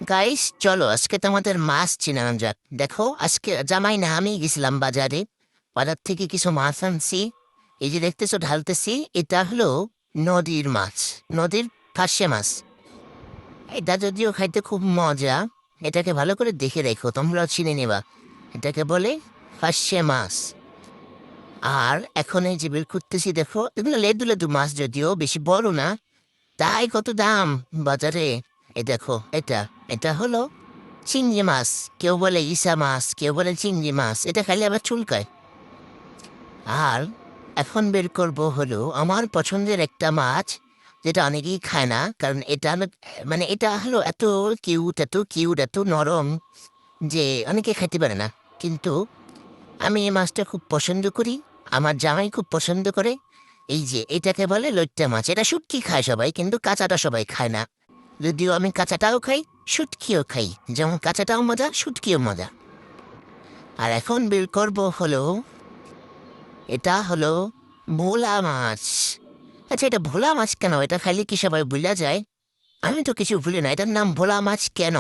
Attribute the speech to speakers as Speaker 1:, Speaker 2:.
Speaker 1: Guys চলো আজকে তোমাদের মাছ চিনানো যাক। দেখো আজকে জামাই না আমি গেছিলাম বাজারে। বাজার থেকে কিছু মাছ আনছি। এই যে দেখতেছো ঢালতেছি, এটা হলো নদীর মাছ, নদীর ফাঁসে মাছ। এটা যদিও খাইতে খুব মজা। এটাকে ভালো করে দেখে রেখো, তোমরা চিনে নেবা। এটাকে বলে ফাঁসে মাছ। আর এখন এই যে বের করতেছি, দেখো এগুলো লেদু লেদু মাছ, যদিও বেশি বড় না। তাই কত দাম বাজারে। এই দেখো এটা, এটা হলো চিংড়ি মাছ। কেউ বলে ইসা মাছ, কেউ বলে চিংড়ি মাছ। এটা খাইলে আবার চুলকায়। আর এখন বের করব হলো আমার পছন্দের একটা মাছ, যেটা অনেকেই খায় না, কারণ এটা মানে এটা হলো এত কিউট, এত কিউট, এত নরম যে অনেকে খাইতে পারে না। কিন্তু আমি এই মাছটা খুব পছন্দ করি, আমার জামাই খুব পছন্দ করে। এই যে এটাকে বলে লইট্টা মাছ। এটা শুটকি খায় সবাই, কিন্তু কাঁচাটা সবাই খায় না। যদিও আমি কাঁচাটাও খাই, শুটকিও খাই। যেমন কাঁচাটাও মজা, শুটকিও মজা। আর এখন বের করব হলো, এটা হলো ভোলা মাছ। আচ্ছা, এটা ভোলা মাছ কেন? এটা খাইলে কি সবাই ভুলা যায়? আমি তো কিছু ভুলি না, এটার নাম ভোলা মাছ কেন?